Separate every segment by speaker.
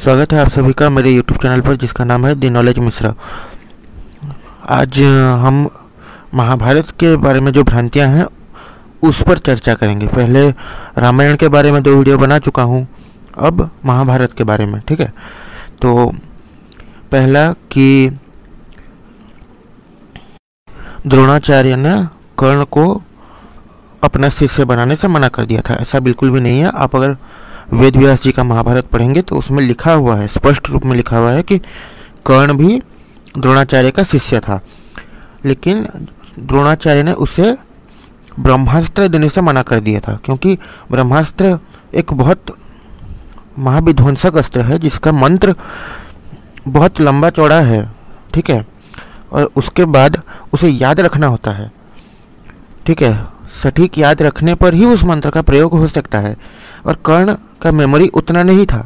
Speaker 1: स्वागत है आप सभी का मेरे YouTube चैनल पर, जिसका नाम है द नॉलेज मिश्रा। आज हम महाभारत के बारे में जो भ्रांतियां हैं उस पर चर्चा करेंगे। पहले रामायण के बारे में 2 वीडियो बना चुका हूं, अब महाभारत के बारे में। ठीक है, तो पहला कि द्रोणाचार्य ने कर्ण को अपना शिष्य बनाने से मना कर दिया था। ऐसा बिल्कुल भी नहीं है। आप अगर वेद व्यास जी का महाभारत पढ़ेंगे तो उसमें लिखा हुआ है, स्पष्ट रूप में लिखा हुआ है कि कर्ण भी द्रोणाचार्य का शिष्य था, लेकिन द्रोणाचार्य ने उसे ब्रह्मास्त्र देने से मना कर दिया था, क्योंकि ब्रह्मास्त्र एक बहुत महाविध्वंसक अस्त्र है जिसका मंत्र बहुत लंबा चौड़ा है। ठीक है, और उसके बाद उसे याद रखना होता है। ठीक है, सटीक याद रखने पर ही उस मंत्र का प्रयोग हो सकता है, और कर्ण का मेमोरी उतना नहीं था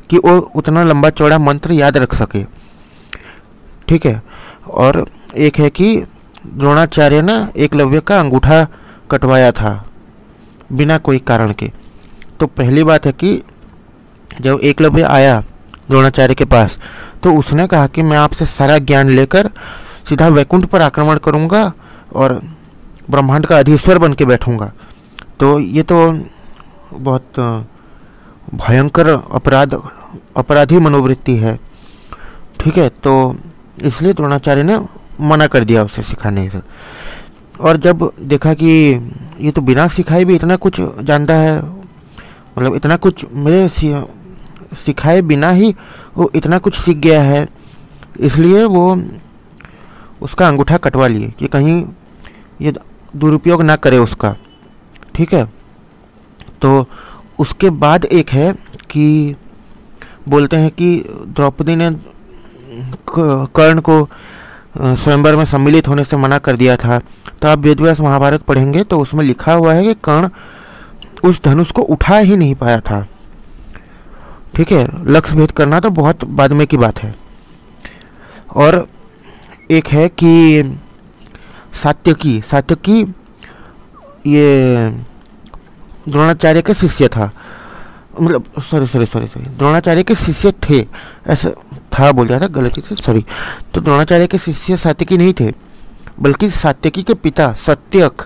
Speaker 1: कि वो उतना लंबा चौड़ा मंत्र याद रख सके। ठीक है, और एक है कि द्रोणाचार्य ने एकलव्य का अंगूठा कटवाया था बिना कोई कारण के। तो पहली बात है कि जब एकलव्य आया द्रोणाचार्य के पास तो उसने कहा कि मैं आपसे सारा ज्ञान लेकर सीधा वैकुंठ पर आक्रमण करूंगा और ब्रह्मांड का अधीश्वर बन के बैठूंगा। तो ये तो बहुत भयंकर अपराधी मनोवृत्ति है। ठीक है, तो इसलिए द्रोणाचार्य ने मना कर दिया उसे सिखाने से। और जब देखा कि ये तो बिना सिखाए भी इतना कुछ जानता है, मतलब इतना कुछ मेरे सिखाए बिना ही वो इतना कुछ सीख गया है, इसलिए वो उसका अंगूठा कटवा लिए कि कहीं ये दुरुपयोग ना करे उसका। ठीक है, तो उसके बाद एक है कि बोलते हैं कि द्रौपदी ने कर्ण को स्वयंवर में सम्मिलित होने से मना कर दिया था। तो आप वेदव्यास महाभारत पढ़ेंगे तो उसमें लिखा हुआ है कि कर्ण उस धनुष को उठा ही नहीं पाया था। ठीक है, लक्ष्य भेद करना तो बहुत बाद में की बात है। और एक है कि सात्यकी ये द्रोणाचार्य के शिष्य था, मतलब सॉरी द्रोणाचार्य के शिष्य थे, ऐसा था बोल दिया था गलती से, सॉरी। तो द्रोणाचार्य के शिष्य सात्यकी नहीं थे, बल्कि सात्यकी के पिता सत्यक।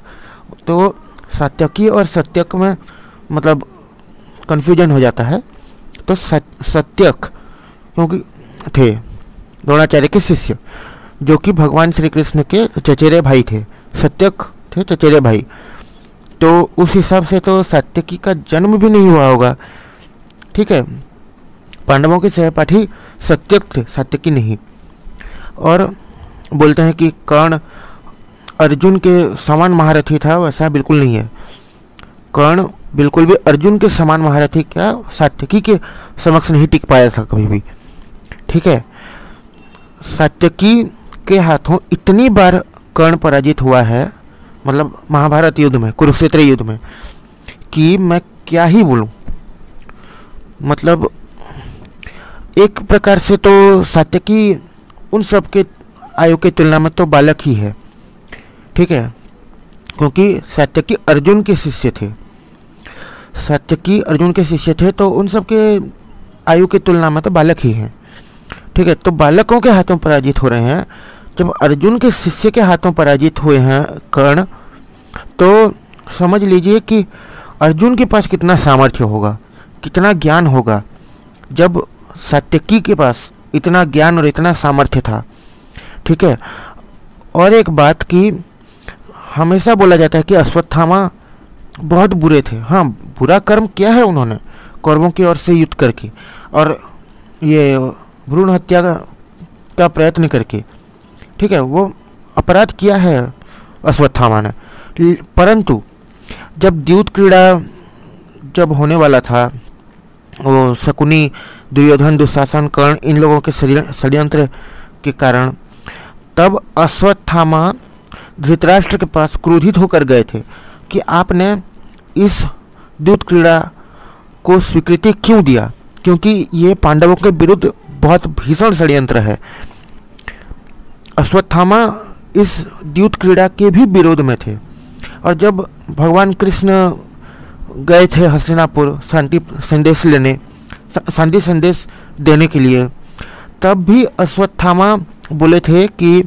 Speaker 1: तो सात्यकी और सत्यक में मतलब कन्फ्यूजन हो जाता है। तो सत्यक क्योंकि थे द्रोणाचार्य के शिष्य, जो कि भगवान श्री कृष्ण के चचेरे भाई थे। सत्यक थे चचेरे भाई, तो उस हिसाब से तो सात्यकी का जन्म भी नहीं हुआ होगा। ठीक है, पांडवों के सहपाठी सत्यक थे, सात्यकी नहीं। और बोलते हैं कि कर्ण अर्जुन के समान महारथी था, वैसा बिल्कुल नहीं है। कर्ण बिल्कुल भी अर्जुन के समान महारथी क्या सात्यकी के समक्ष नहीं टिक पाया था कभी भी। ठीक है, सात्यकी के हाथों इतनी बार कर्ण पराजित हुआ है, मतलब महाभारत युद्ध में, कुरुक्षेत्र युद्ध में, कि मैं क्या ही बोलूं। मतलब एक प्रकार से तो सात्यकी उन सब के आयु की तुलना में तो बालक ही है। ठीक है, क्योंकि सात्यकी अर्जुन के शिष्य थे। सात्यकी अर्जुन के शिष्य थे, तो उन सब के आयु की तुलना में तो बालक ही हैं। ठीक है, तो बालकों के हाथों पराजित हो रहे हैं। जब अर्जुन के शिष्य के हाथों पराजित हुए हैं कर्ण, तो समझ लीजिए कि अर्जुन के पास कितना सामर्थ्य होगा, कितना ज्ञान होगा, जब सात्यकी के पास इतना ज्ञान और इतना सामर्थ्य था। ठीक है, और एक बात कि हमेशा बोला जाता है कि अश्वत्थामा बहुत बुरे थे। हाँ, बुरा कर्म किया है उन्होंने कौरवों की ओर से युद्ध करके, और ये भ्रूण हत्या का प्रयत्न करके। ठीक है, वो अपराध किया है अश्वत्थामा ने। परंतु जब द्यूत क्रीड़ा जब होने वाला था, वो शकुनी, दुर्योधन, दुशासन, कर्ण, इन लोगों के षड्यंत्र के कारण, तब अश्वत्थामा धृतराष्ट्र के पास क्रोधित होकर गए थे कि आपने इस द्यूत क्रीड़ा को स्वीकृति क्यों दिया, क्योंकि ये पांडवों के विरुद्ध बहुत भीषण षड्यंत्र है। अश्वत्थामा इस द्यूत क्रीड़ा के भी विरोध में थे, और जब भगवान कृष्ण गए थे हस्तिनापुर शांति संदेश लेने, शांति संदेश देने के लिए। तब भी अश्वत्थामा बोले थे कि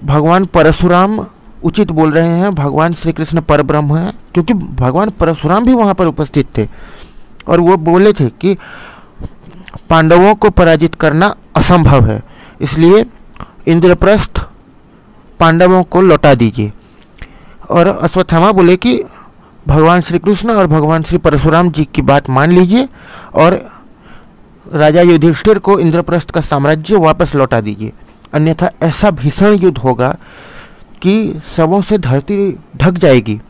Speaker 1: भगवान परशुराम उचित बोल रहे हैं, भगवान श्री कृष्ण परब्रह्म हैं, क्योंकि भगवान परशुराम भी वहाँ पर उपस्थित थे और वो बोले थे कि पांडवों को पराजित करना असंभव है, इसलिए इंद्रप्रस्थ पांडवों को लौटा दीजिए। और अश्वत्थामा बोले कि भगवान श्री कृष्ण और भगवान श्री परशुराम जी की बात मान लीजिए और राजा युधिष्ठिर को इंद्रप्रस्थ का साम्राज्य वापस लौटा दीजिए, अन्यथा ऐसा भीषण युद्ध होगा कि शवों से धरती ढक जाएगी,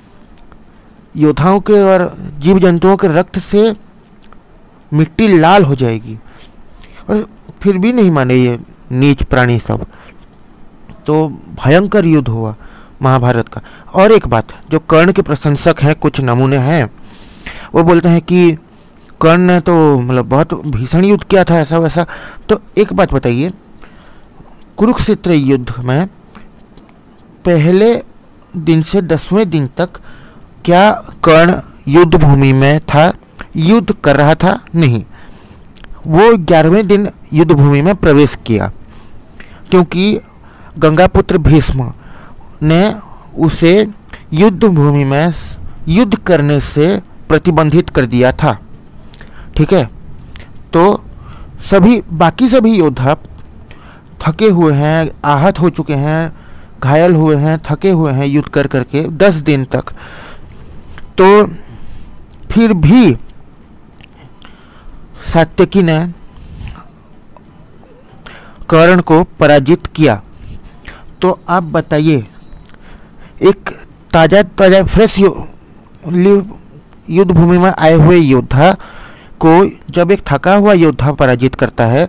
Speaker 1: योद्धाओं के और जीव जंतुओं के रक्त से मिट्टी लाल हो जाएगी। और फिर भी नहीं माने ये नीच प्राणी सब, तो भयंकर युद्ध हुआ महाभारत का। और एक बात, जो कर्ण के प्रशंसक हैं, कुछ नमूने हैं, वो बोलते हैं कि कर्ण ने तो मतलब बहुत भीषण युद्ध किया था ऐसा वैसा। तो एक बात बताइए, कुरुक्षेत्र युद्ध में पहले दिन से 10वें दिन तक क्या कर्ण युद्ध भूमि में था, युद्ध कर रहा था? नहीं, वो 11वें दिन युद्ध भूमि में प्रवेश किया, क्योंकि गंगापुत्र भीष्म ने उसे युद्ध भूमि में युद्ध करने से प्रतिबंधित कर दिया था। ठीक है, तो बाकी सभी योद्धा थके हुए हैं, आहत हो चुके हैं, घायल हुए हैं, थके हुए हैं युद्ध कर करके 10 दिन तक। तो फिर भी सात्यकी ने कर्ण को पराजित किया। तो आप बताइए, एक ताजा फ्रेश युद्ध भूमि में आए हुए योद्धा को जब एक थका हुआ योद्धा पराजित करता है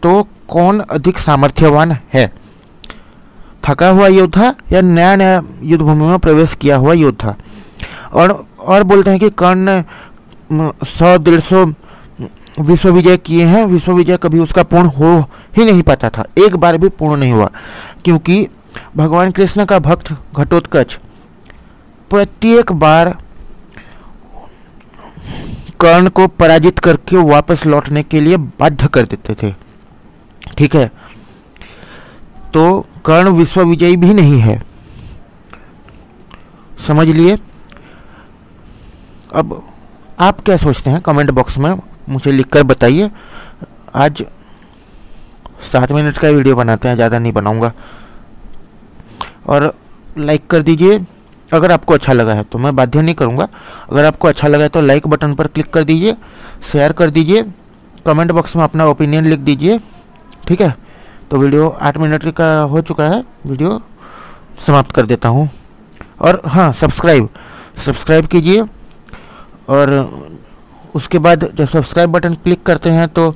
Speaker 1: तो कौन अधिक सामर्थ्यवान है, थका हुआ योद्धा या नया नया युद्ध भूमि में प्रवेश किया हुआ योद्धा? और बोलते हैं कि कर्ण ने 100-150 विश्व विजय किए हैं, विश्व विजय कभी उसका पूर्ण हो ही नहीं पाता था, एक बार भी पूर्ण नहीं हुआ, क्योंकि भगवान कृष्ण का भक्त घटोत्कच प्रत्येक बार कर्ण को पराजित करके वापस लौटने के लिए बाध्य कर देते थे। ठीक है, तो कर्ण विश्व विजयी भी नहीं है, समझ लिए। अब आप क्या सोचते हैं कमेंट बॉक्स में मुझे लिखकर बताइए। आज 7 मिनट का वीडियो बनाते हैं, ज़्यादा नहीं बनाऊंगा। और लाइक कर दीजिए अगर आपको अच्छा लगा है, तो मैं बाध्य नहीं करूंगा। अगर आपको अच्छा लगा है तो लाइक बटन पर क्लिक कर दीजिए, शेयर कर दीजिए, कमेंट बॉक्स में अपना ओपिनियन लिख दीजिए। ठीक है, तो वीडियो 8 मिनट का हो चुका है, वीडियो समाप्त कर देता हूँ। और हाँ, सब्सक्राइब कीजिए, और उसके बाद जब सब्सक्राइब बटन क्लिक करते हैं तो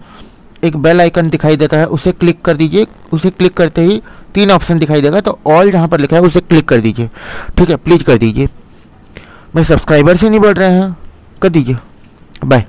Speaker 1: एक बेल आइकन दिखाई देता है, उसे क्लिक कर दीजिए। उसे क्लिक करते ही 3 ऑप्शन दिखाई देगा, तो ऑल जहाँ पर लिखा है उसे क्लिक कर दीजिए। ठीक है, प्लीज़ कर दीजिए, मेरे सब्सक्राइबर से नहीं बढ़ रहे हैं, कर दीजिए। बाय।